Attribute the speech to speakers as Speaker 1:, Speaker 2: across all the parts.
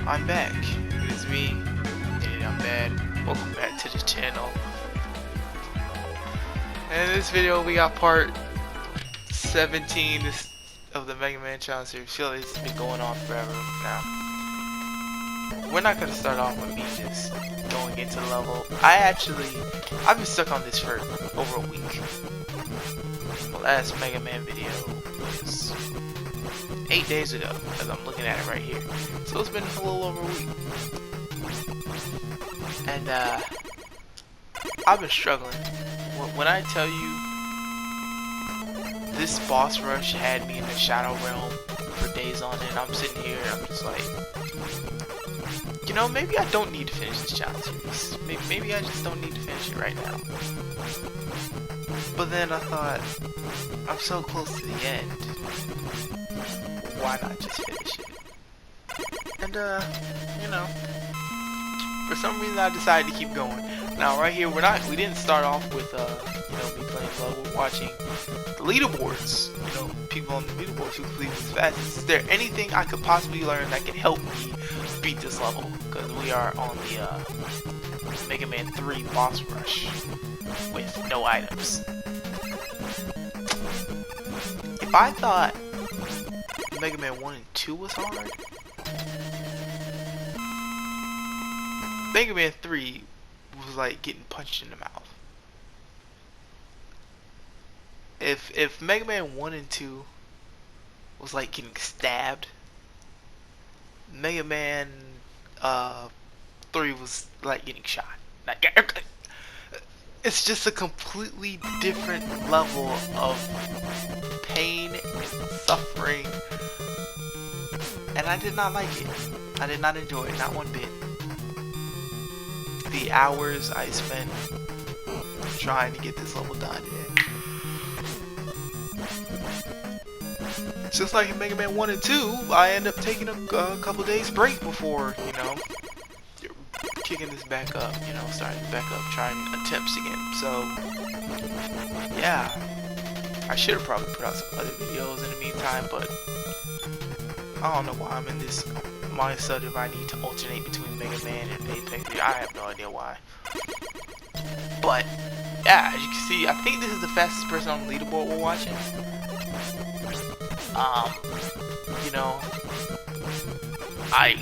Speaker 1: I'm back. It is me, and I'm bad. Welcome back to the channel. And in this video, we got part 17 of the Mega Man challenge series. Feel like it's been going on forever now. We're not gonna start off with me just going into the level. I've been stuck on this for over a week. The last Mega Man video was 8 days ago, because I'm looking at it right here. So it's been a little over a week. And I've been struggling. When I tell you this boss rush had me in the Shadow Realm for days on end, I'm sitting here and I'm just like, you know, maybe I don't need to finish this challenge series. Maybe I just don't need to finish it right now. But then I thought, I'm so close to the end. Why not just finish it? And you know, for some reason I decided to keep going. Now right here, we didn't start off with you know, me playing level. We're watching the leaderboards. You know, people on the leaderboards who complete this fast. Is there anything I could possibly learn that can help me beat this level? Because we are on the Mega Man 3 boss rush with no items. If I thought Mega Man 1 and 2 was hard, Mega Man 3 was like getting punched in the mouth. If Mega Man 1 and 2 was like getting stabbed, Mega Man 3 was like getting shot. It's just a completely different level of pain and suffering, and I did not like it. I did not enjoy it, not one bit. The hours I spent trying to get this level done, just like in Mega Man 1 and 2, I end up taking a couple days break before, you know, kicking this back up, you know, starting back up, trying attempts again. So yeah, I should have probably put out some other videos in the meantime, but I don't know why I'm in this mindset if I need to alternate between Mega Man and Apex. I have no idea why. But yeah, as you can see, I think this is the fastest person on the leaderboard we're watching. You know, I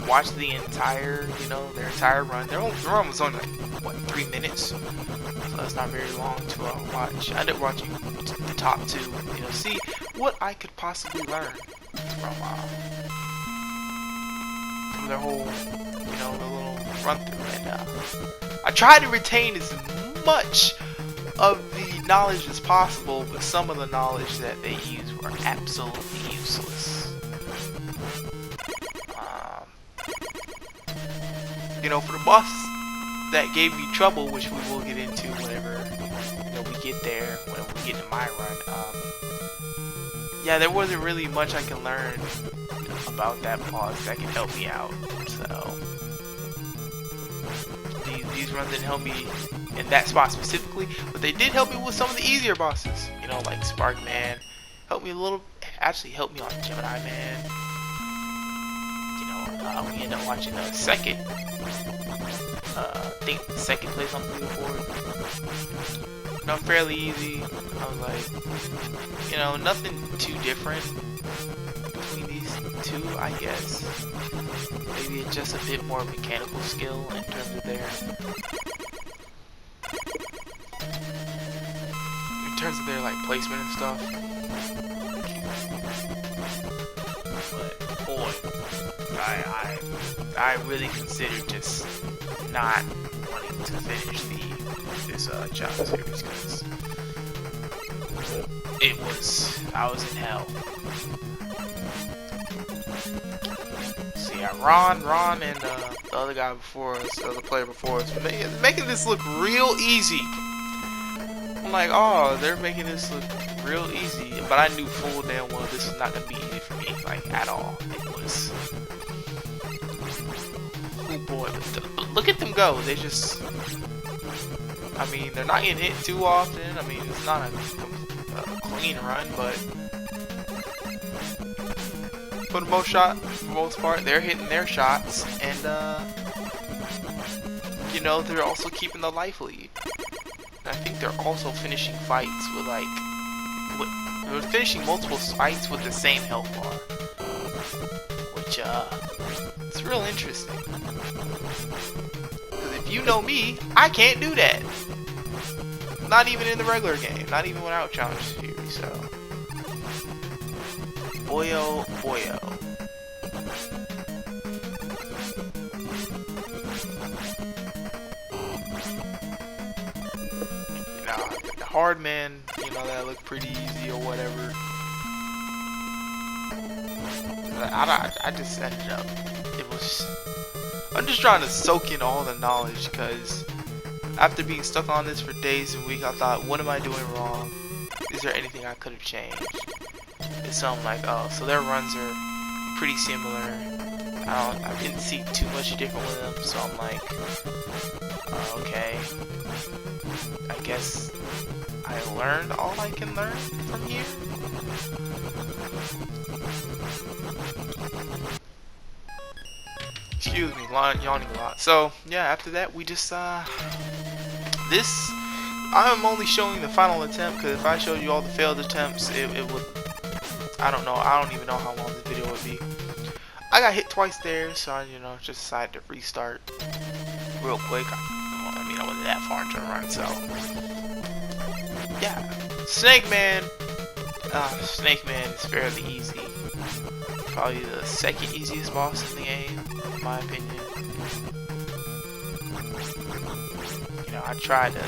Speaker 1: watched the entire, you know, their entire run. Their run was only like, what, 3 minutes? So that's not very long to watch. I ended up watching the top 2, you know, see what I could possibly learn from their whole, you know, the little run through. And I tried to retain as much of the knowledge as possible, but some of the knowledge that they used were absolutely useless. You know, for the boss that gave me trouble, which we will get into whenever, you know, we get there, when we get to my run. Yeah, there wasn't really much I can learn about that boss that can help me out. So these runs didn't help me in that spot specifically, but they did help me with some of the easier bosses. You know, like Spark Man helped me a little. Actually, helped me on Gemini Man. You know, we ended up watching the second. I think the second place on the leaderboard. You know, fairly easy. I was like, you know, nothing too different between these two, I guess. Maybe it's just a bit more mechanical skill in terms of their like placement and stuff. But boy, I really considered just not wanting to finish this challenge series because I was in hell. So yeah, Ron and the other guy before us, the other player before us, making this look real easy. I'm like, oh, they're making this look real easy, but I knew full damn well this was not gonna be easy for me, like at all. It was, oh boy, look at them go. They just, I mean, they're not getting hit too often. I mean, it's not a clean run, but For the most part, they're hitting their shots, and you know, they're also keeping the life lead. And I think they're also finishing fights with they're finishing multiple fights with the same health bar, which it's real interesting. Because if you know me, I can't do that. Not even in the regular game, not even without challenge series. So, boyo, boyo. You know, the hard man, you know, that looked pretty easy or whatever. I just ended up. I'm just trying to soak in all the knowledge, because after being stuck on this for days and weeks, I thought, what am I doing wrong? Is there anything I could have changed? And so I'm like, oh, so their runs are pretty similar. I didn't see too much different with them, so I'm like, okay, I guess I learned all I can learn from here. Excuse me, yawning a lot. So yeah, after that we just I'm only showing the final attempt, because if I showed you all the failed attempts, it would, I don't even know how long this video would be. I got hit twice there, so I, you know, just decided to restart real quick. I mean, I wasn't that far into the run, so yeah. Snake Man is fairly easy. Probably the second easiest boss in the game, in my opinion. You know, I tried to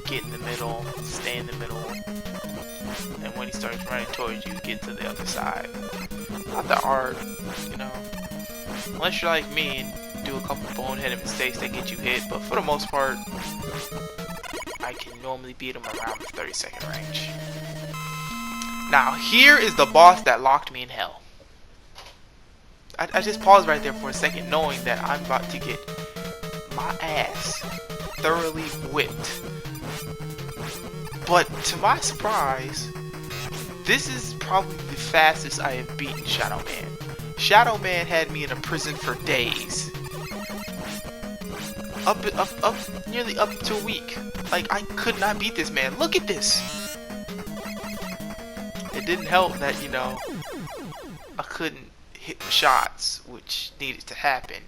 Speaker 1: get in the middle, stay in the middle, and when he starts running towards you, get to the other side. Not that hard, you know, unless you're like me and do a couple boneheaded mistakes that get you hit, but for the most part, I can normally beat him around the 30-second range. Now, here is the boss that locked me in hell. I just paused right there for a second, knowing that I'm about to get my ass thoroughly whipped. But to my surprise, this is probably the fastest I have beaten Shadow Man. Shadow Man had me in a prison for days. Nearly up to a week. Like, I could not beat this man. Look at this! It didn't help that, you know, I couldn't hit my shots, which needed to happen.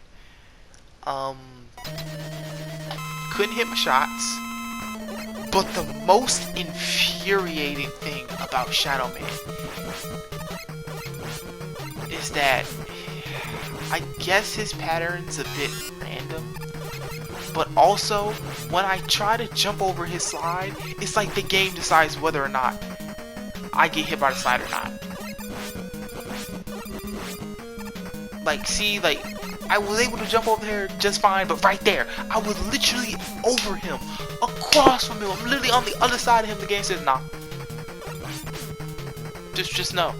Speaker 1: Couldn't hit my shots. But the most infuriating thing about Shadow Man is that I guess his pattern's a bit random, but also when I try to jump over his slide, it's like the game decides whether or not I get hit by the slide or not. Like, see, like, I was able to jump over there just fine, but right there, I was literally over him, across from him. I'm literally on the other side of him. The game says, nah. Just no.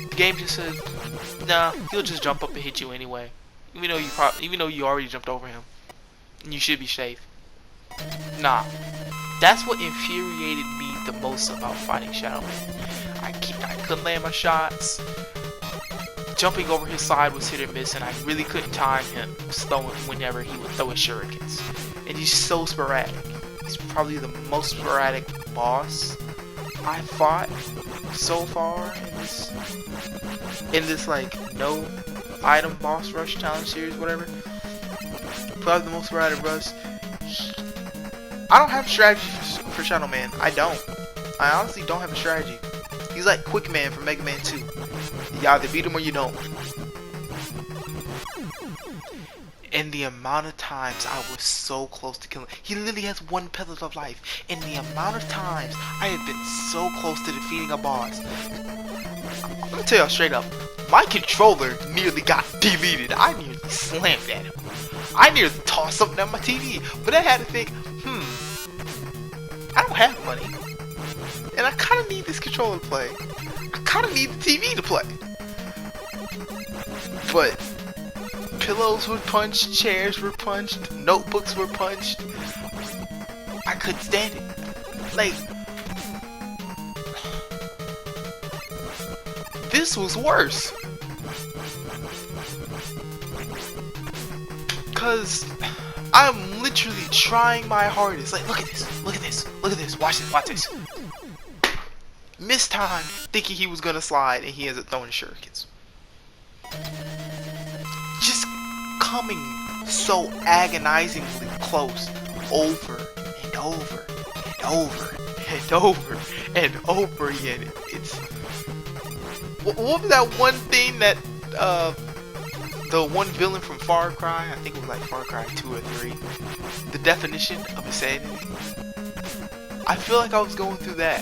Speaker 1: The game just says, nah, he'll just jump up and hit you anyway. Even though you already jumped over him. And you should be safe. Nah. That's what infuriated me the most about fighting Shadow Man. I couldn't land my shots. Jumping over his side was hit or miss, and I really couldn't time him whenever he would throw his shurikens. And he's so sporadic. He's probably the most sporadic boss I fought so far in this like no item boss rush challenge series, whatever. Probably the most sporadic boss. I don't have a strategy for Shadow Man. I don't. I honestly don't have a strategy. He's like Quick Man from Mega Man 2. You either beat him or you don't. And the amount of times I was so close to killing him. He literally has one pellet of life. And the amount of times I have been so close to defeating a boss. I'm gonna tell y'all straight up. My controller nearly got deleted. I nearly slammed at him. I nearly tossed something at my TV. But I had to think, I don't have money. And I kind of need this controller to play. I kind of need the TV to play. But pillows were punched, chairs were punched, notebooks were punched. I couldn't stand it. Like, this was worse. Cause I'm literally trying my hardest. Like, look at this, look at this, look at this, watch this, watch this. Missed time, thinking he was gonna slide, and he ends up throwing shurikens. Just coming so agonizingly close, over and over and over and over and over again. It's what was that one thing that the one villain from Far Cry, I think it was like Far Cry 2 or 3, the definition of insanity? I feel like I was going through that,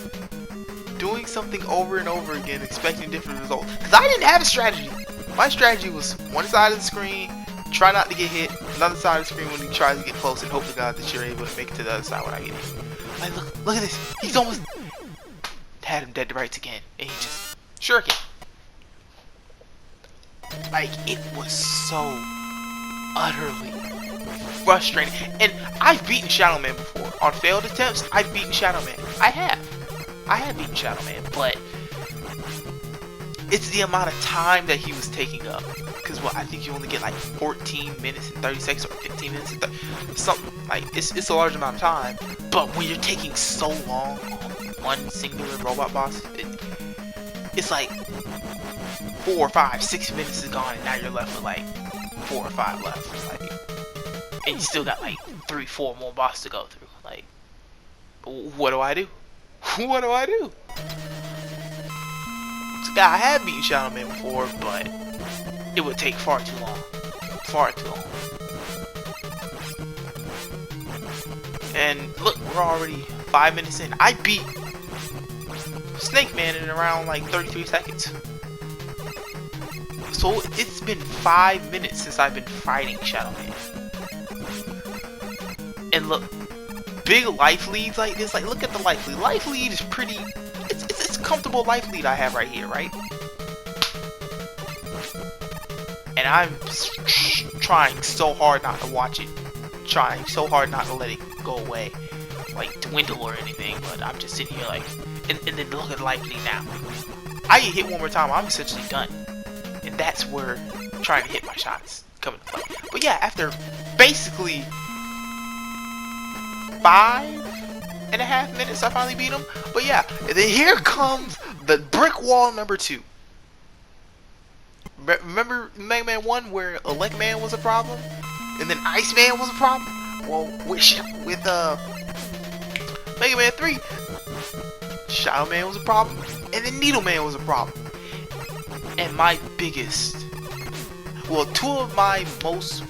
Speaker 1: doing something over and over again, expecting different results, because I didn't have a strategy. My strategy was one side of the screen, try not to get hit, another side of the screen when he tries to get close, and hope to God that you're able to make it to the other side when I get hit. Like, look at this, he's almost had him dead to rights again, and he just shuriken. Like, it was so utterly frustrating. And I've beaten Shadow Man before. On failed attempts, I've beaten Shadow Man. I have beaten Shadow Man, but it's the amount of time that he was taking up. Because, well, I think you only get like 14 minutes and 30 seconds or 15 minutes and something. Like, it's a large amount of time. But when you're taking so long on one singular robot boss, it's like 4 or 5, 6 minutes is gone, and now you're left with like 4 or 5 left. Like, and you still got like 3, 4 more bosses to go through. Like, what do I do? What do I do? So, yeah, I have beaten Shadow Man before, but it would take far too long. Far too long. And look, we're already 5 minutes in. I beat Snake Man in around like 33 seconds. So it's been 5 minutes since I've been fighting Shadow Man. And look, big life leads like this, like look at the life lead. Life lead is pretty, it's a comfortable life lead I have right here, right? And I'm trying so hard not to watch it. Trying so hard not to let it go away. Like dwindle or anything, but I'm just sitting here like, and then look at life lead now. I get hit one more time, I'm essentially done. And that's where trying to hit my shots come into play. But yeah, after basically 5.5 minutes, I finally beat him. But yeah, and then here comes the brick wall number 2. Remember Mega Man 1 where Elect Man was a problem? And then Ice Man was a problem? Well, with Mega Man 3, Shadow Man was a problem, and then Needle Man was a problem. And my biggest, well, 2 of my most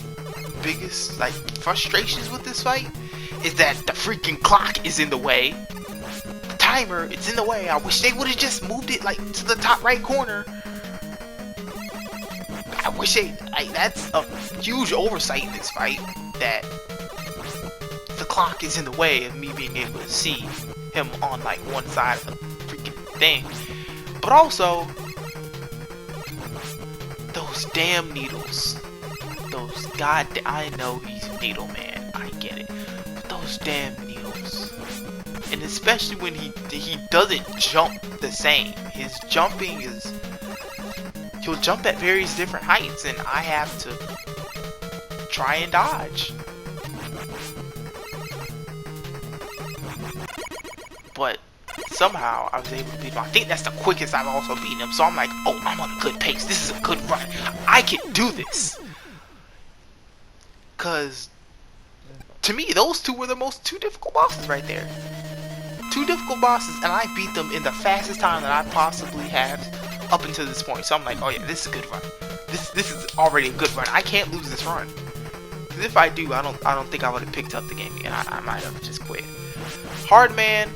Speaker 1: biggest like frustrations with this fight is that the freaking clock is in the way. The timer, it's in the way. I wish they would have just moved it like to the top right corner. I wish they, like, that's a huge oversight in this fight, that the clock is in the way of me being able to see him on like one side of the freaking thing. But also, those damn needles. Those I know he's Needle Man, I get it. But those damn needles. And especially when he doesn't jump the same. His jumping is, he'll jump at various different heights, and I have to try and dodge. But somehow I was able to beat him. I think that's the quickest I've also beaten him. So I'm like, oh, I'm on a good pace. This is a good run. I can do this. Because to me, those 2 were the most 2 difficult bosses right there. 2 difficult bosses, and I beat them in the fastest time that I possibly have up until this point. So I'm like, oh yeah, this is a good run. This is already a good run. I can't lose this run. Because if I do, I don't think I would have picked up the game again. I might have just quit. Hard Man.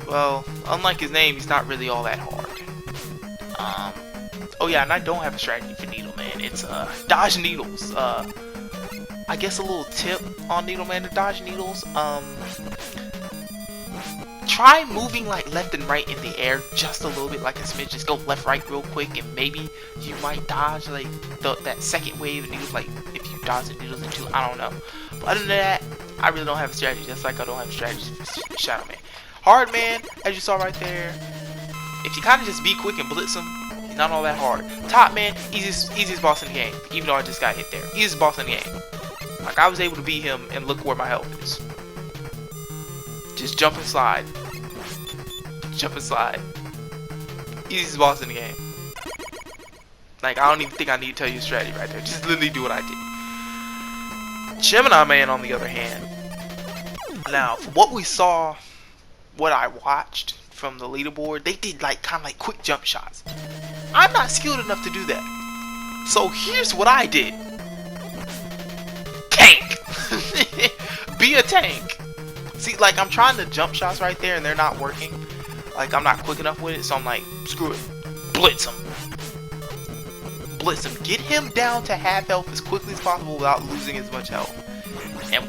Speaker 1: Well, unlike his name, he's not really all that hard. Oh yeah, and I don't have a strategy for Needle Man. It's dodge needles. I guess a little tip on Needle Man to dodge needles. Try moving like left and right in the air just a little bit, like a smidge. Just go left, right real quick, and maybe you might dodge like that second wave of needles. Like if you dodge the needles into, I don't know. But other than that, I really don't have a strategy. Just like I don't have a strategy for Shadow Man. Hard Man, as you saw right there, if you kind of just be quick and blitz him, not all that hard. Top Man, easiest boss in the game. Even though I just got hit there, easiest boss in the game. Like, I was able to beat him, and look where my health is. Just jump and slide. Jump and slide. Easiest boss in the game. Like, I don't even think I need to tell you the strategy right there. Just literally do what I did. Gemini Man, on the other hand. Now, from what we saw, what I watched from the leaderboard, they did like kind of like quick jump shots. I'm not skilled enough to do that. So here's what I did. Tank. Be a tank. See, like, I'm trying to jump shots right there and they're not working. Like, I'm not quick enough with it, so I'm like, screw it. Blitz him. Blitz him. Get him down to half health as quickly as possible without losing as much health. And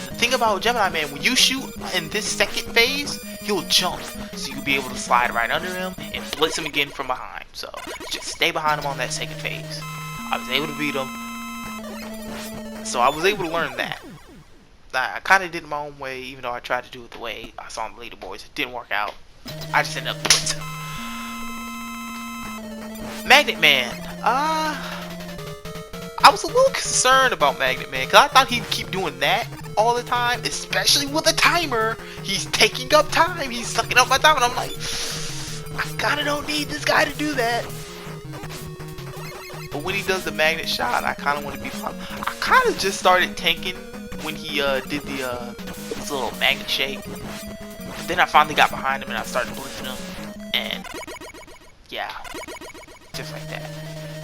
Speaker 1: the thing about Gemini Man, when you shoot in this second phase, he'll jump. So you'll be able to slide right under him and blitz him again from behind. So just stay behind him on that second phase. I was able to beat him. So I was able to learn that. I kind of did it my own way, even though I tried to do it the way I saw on the leaderboards. It didn't work out. I just ended up blitzing. Magnet Man. I was a little concerned about Magnet Man because I thought he'd keep doing that all the time, especially with a timer. He's taking up time. He's sucking up my time, and I'm like, I kinda don't need this guy to do that. But when he does the magnet shot, I kinda want to be fun. I kinda just started tanking when he did his little magnet shake. But then I finally got behind him and I started blitzing him, and yeah, just like that.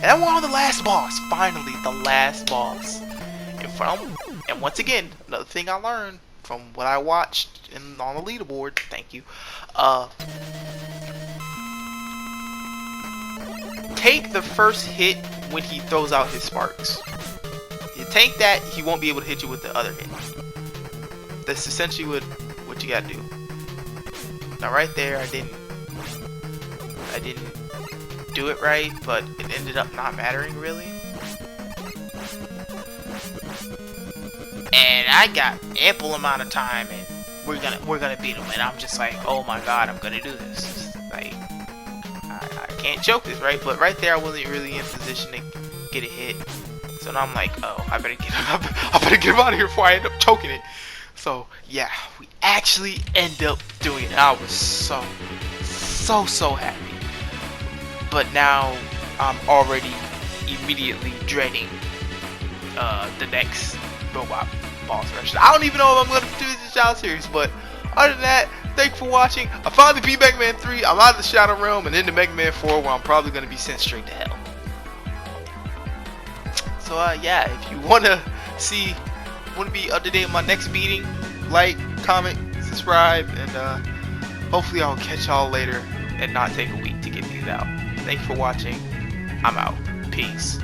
Speaker 1: And I won on the last boss. Finally, the last boss. And once again, another thing I learned from what I watched on the leaderboard. Thank you. Take the first hit when he throws out his sparks. You tank that, he won't be able to hit you with the other hit. That's essentially what you gotta do. Now right there, I didn't do it right, but it ended up not mattering really. And I got ample amount of time, and we're gonna beat him. And I'm just like, oh my god, I'm gonna do this. Like, I can't choke this, right? But right there, I wasn't really in position to get a hit. So now I'm like, oh, I better get him out of here before I end up choking it. So yeah, we actually end up doing it. I was so happy. But now I'm already immediately dreading the next robot boss rush. I don't even know if I'm gonna do this Shadow series, but other than that, thanks for watching. I finally beat Mega Man 3. I'm out of the Shadow Realm and into Mega Man 4, where I'm probably gonna be sent straight to hell. So yeah, if you wanna be up to date on my next meeting, like, comment, subscribe, and hopefully I'll catch y'all later and not take a week to get these out. Thanks for watching. I'm out. Peace.